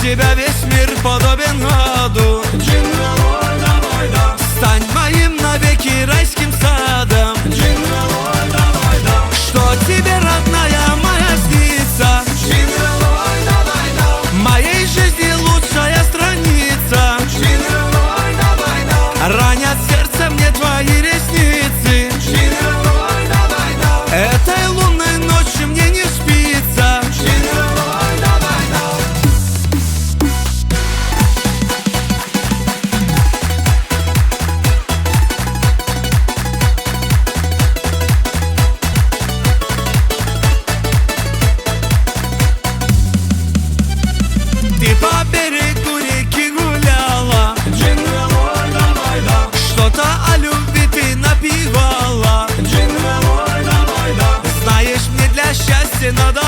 тебя весь мир подобен аду. Стань моим навеки райским садом. Что тебе, родная моя, снится? Моей жизни лучшая страница. Ранят сердце мне твои ресницы. Этой лунной ночью мне не спится. Ты по берегу реки гуляла, что-то о любви ты напевала. Знаешь, мне для счастья надо